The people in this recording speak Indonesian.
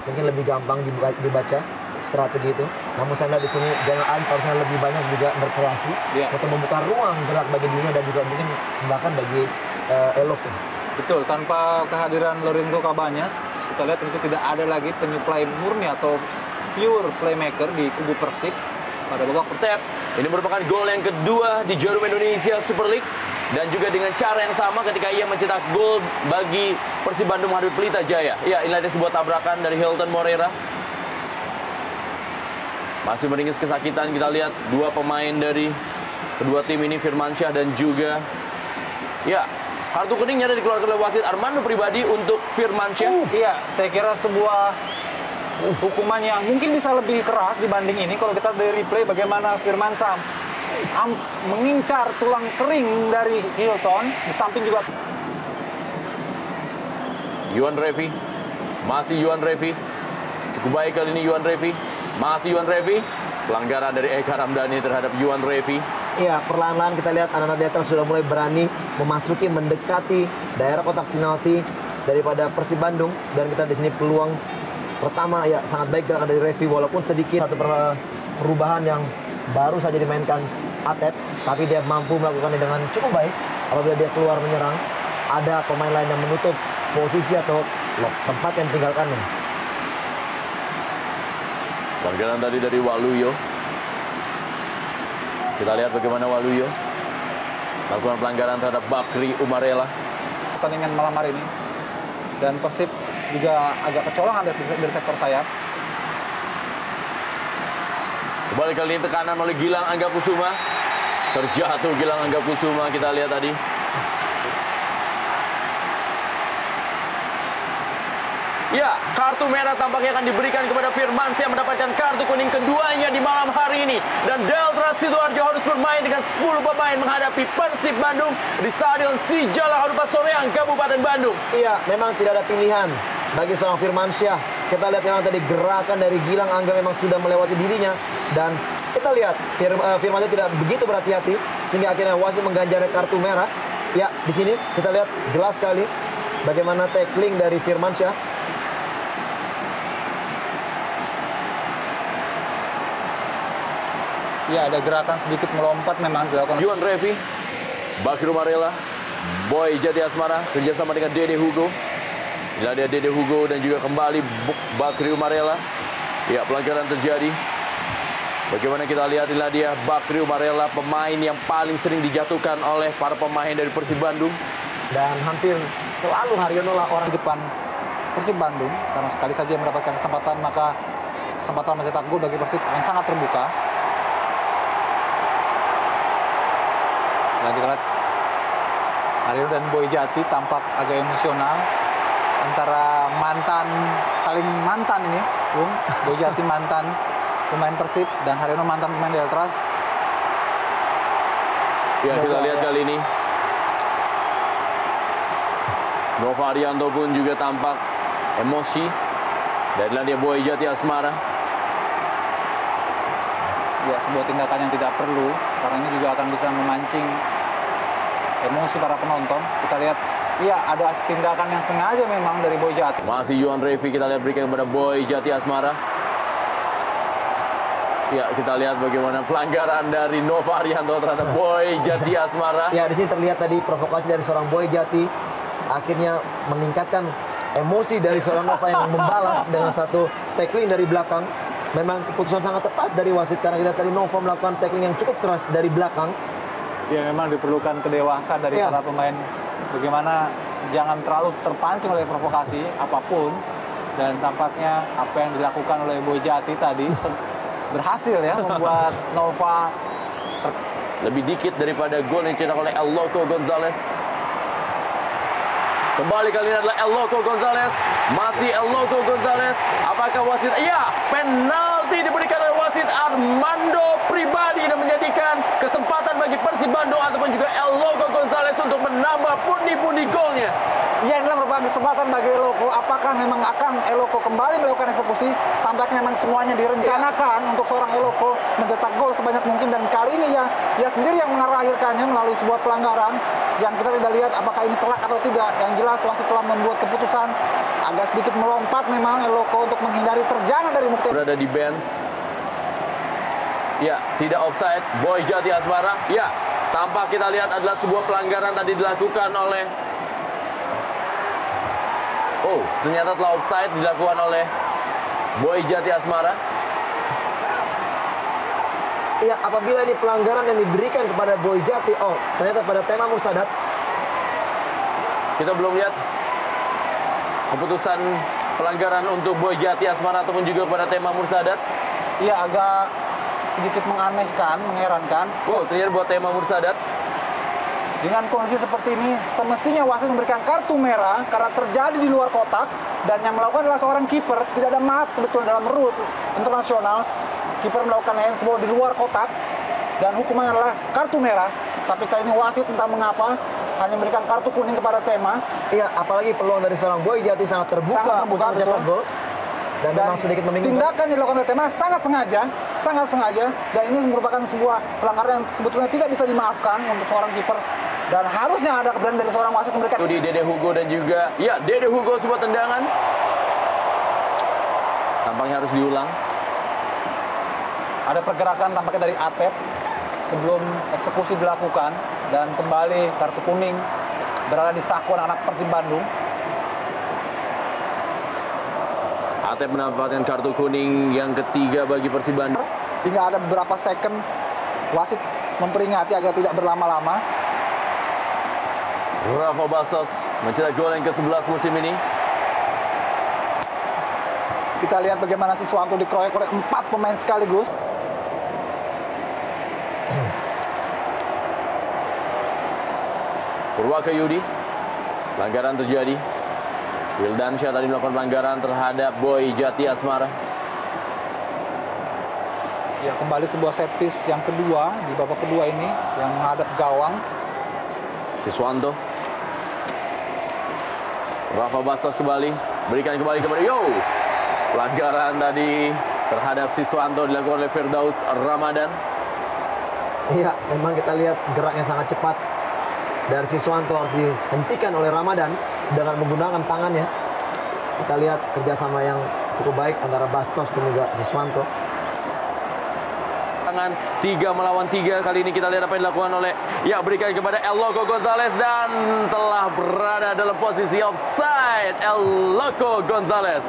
mungkin lebih gampang dibaca strategi itu. Namun saya lihat di sini Zainal Arif harusnya lebih banyak juga berkreasi untuk membuka ruang gerak bagi dirinya dan juga mungkin bahkan bagi Eloko. Betul, tanpa kehadiran Lorenzo Cabañas, kita lihat tentu tidak ada lagi penyuplai murni atau pure playmaker di kubu Persib pada babak pertama. Ini merupakan gol yang kedua di Jarum Indonesia Super League dan juga dengan cara yang sama ketika ia mencetak gol bagi Persib Bandung menghadapi Pelita Jaya. Ya, ini ada sebuah tabrakan dari Hilton Moreira. Masih meringis kesakitan, kita lihat dua pemain dari kedua tim ini, Firmansyah dan juga kartu kuning nyata dikeluarkan oleh wasit Armando Pribadi untuk Firmansyah. Iya, saya kira sebuah hukuman yang mungkin bisa lebih keras dibanding ini. Kalau kita dari replay bagaimana Firmansyah mengincar tulang kering dari Hilton, di samping juga Yuan Revi, masih Yuan Revi, cukup baik kali ini Yuan Revi, masih Yuan Revi, pelanggaran dari Eka Ramdhani terhadap Yuan Revi. Iya, perlahan-lahan kita lihat anak-anak di atas sudah mulai berani memasuki, mendekati daerah kotak penalti daripada Persib Bandung, dan kita di sini peluang pertama sangat baik gerakan dari Revi, walaupun sedikit satu perubahan yang baru saja dimainkan Atep, tapi dia mampu melakukannya dengan cukup baik. Apabila dia keluar menyerang, ada pemain lain yang menutup posisi atau tempat yang ditinggalkannya. Pelanggaran tadi dari Waluyo. Kita lihat bagaimana Waluyo melakukan pelanggaran terhadap Bakri Umarela. Pertandingan malam hari ini, dan Persib juga agak kecolongan dari sektor sayap. Kembali kali ini tekanan oleh Gilang Angga Kusuma. Terjatuh Gilang Angga Kusuma, kita lihat tadi. Ya, kartu merah tampaknya akan diberikan kepada Firmansyah yang mendapatkan kartu kuning keduanya di malam hari ini. Dan Delta Sidoarjo harus bermain dengan 10 pemain menghadapi Persib Bandung di Stadion Sijala Harupat Soreang, Kabupaten Bandung. Iya, memang tidak ada pilihan bagi seorang Firmansyah. Kita lihat memang tadi gerakan dari Gilang Angga memang sudah melewati dirinya. Dan kita lihat Firmansyah tidak begitu berhati-hati sehingga akhirnya wasit mengganjar kartu merah. Ya, di sini kita lihat jelas sekali bagaimana tackling dari Firmansyah. Ya, ada gerakan sedikit melompat memang dilakukan. Yuan Revi, Bakri Umarela, Boy Jati Asmara kerjasama dengan Dede Hugo. Inilah dia Dede Hugo dan juga kembali Bakri Umarela. Ya, pelanggaran terjadi. Bagaimana kita lihat, inilah dia Bakri Umarela, pemain yang paling sering dijatuhkan oleh para pemain dari Persib Bandung. Dan hampir selalu Haryono lah orang di depan Persib Bandung, karena sekali saja mendapatkan kesempatan, maka kesempatan mencetak gol bagi Persib akan sangat terbuka. Dan kita lihat Haryono dan Boy Jati tampak agak emosional, antara saling mantan ini, Bung. Boy Jati mantan pemain Persib dan Haryono mantan pemain Deltras. Ya, kita lihat kali ini Nova Arianto pun juga tampak emosi. Dan dia Boy Jati Asmara. Ya, sebuah tindakan yang tidak perlu, karena ini juga akan bisa memancing emosi para penonton. Kita lihat, iya, ada tindakan yang sengaja memang dari Boy Jati. Masih Yuan Revi, kita lihat berikan kepada Boy Jati Asmara. Ya, kita lihat bagaimana pelanggaran dari Nova Arianto terhadap Boy Jati Asmara. Ya, di sini terlihat tadi provokasi dari seorang Boy Jati akhirnya meningkatkan emosi dari seorang Nova yang membalas dengan satu tackling dari belakang. Memang keputusan sangat tepat dari wasit, karena kita tadi Nova melakukan tackling yang cukup keras dari belakang. Ya, memang diperlukan kedewasaan dari para pemain. Bagaimana jangan terlalu terpancing oleh provokasi apapun. Dan tampaknya apa yang dilakukan oleh Boy Jati tadi berhasil ya membuat Nova lebih dikit daripada gol yang dicetak oleh El Loco Gonzalez. Kembali kali ini adalah El Loco Gonzalez. Masih El Loco Gonzalez. Apakah wasit? Ya, penalti diberikan oleh wasit Armando Pribadi dan menjadikan kesempatan bagi Persib Bandung ataupun juga El Loco Gonzalez untuk menambah pundi-pundi golnya. Ya, inilah merupakan kesempatan bagi El Loco. Apakah memang akan El Loco kembali melakukan eksekusi? Tampaknya memang semuanya direncanakan untuk seorang El Loco mencetak gol sebanyak mungkin, dan kali ini ya sendiri yang mengakhirkannya melalui sebuah pelanggaran. yang kita tidak lihat apakah ini telak atau tidak. Yang jelas wasit telah membuat keputusan agak sedikit melompat memang Eloko untuk menghindari terjangan dari Mukti. Berada di bench. Ya, tidak offside. Boy Jati Asmara. Ya, tampak kita lihat adalah sebuah pelanggaran tadi dilakukan oleh... Oh, ternyata telah offside dilakukan oleh Boy Jati Asmara. Iya, apabila ini pelanggaran yang diberikan kepada Boy Jati, oh ternyata pada Tema Mursadat. Kita belum lihat keputusan pelanggaran untuk Boy Jati Asmara ataupun juga kepada Tema Mursadat. Iya, agak sedikit menganehkan, mengherankan. Oh, ternyata buat Tema Mursadat. Dengan kondisi seperti ini, semestinya wasit memberikan kartu merah karena terjadi di luar kotak, dan yang melakukan adalah seorang kiper. Tidak ada maaf sebetulnya dalam rule internasional. Kiper melakukan handsball di luar kotak dan hukumannya adalah kartu merah. Tapi kali ini wasit entah mengapa hanya memberikan kartu kuning kepada Tema. Iya, apalagi peluang dari seorang Boy Jati sangat terbuka, mencetak gol. Dan memang sedikit membingungkan. Tindakan yang dilakukan oleh Tema sangat sengaja, dan ini merupakan sebuah pelanggaran yang sebetulnya tidak bisa dimaafkan untuk seorang kiper. Dan harusnya ada keberanian dari seorang wasit memberikan. Di Dede Hugo dan juga, ya Dede Hugo sebuah tendangan. Tampaknya harus diulang. Ada pergerakan tampaknya dari Atep sebelum eksekusi dilakukan, dan kembali kartu kuning berada di saku anak Persib Bandung. Atep mendapatkan kartu kuning yang ketiga bagi Persib Bandung. Hingga ada beberapa second wasit memperingati agar tidak berlama-lama. Rafa Bastos mencetak gol yang ke-11 musim ini. Kita lihat bagaimana Siswanto dikeroyok oleh 4 pemain sekaligus. Purwaka Yudi, pelanggaran terjadi. Wildansyah tadi melakukan pelanggaran terhadap Boy Jati Asmara. Ya, kembali sebuah set piece yang kedua di babak kedua ini yang menghadap gawang. Siswanto. Rafa Bastos kembali, berikan kembali kepada pelanggaran tadi terhadap Siswanto dilakukan oleh Firdaus Ramadan. Iya, memang kita lihat geraknya sangat cepat dari Siswanto, harus dihentikan oleh Ramadan dengan menggunakan tangannya. Kita lihat kerjasama yang cukup baik antara Bastos dan juga Siswanto. 3 melawan 3 kali ini kita lihat apa yang dilakukan oleh berikan kepada Eloko Gonzalez dan telah berada dalam posisi offside Eloko Gonzalez.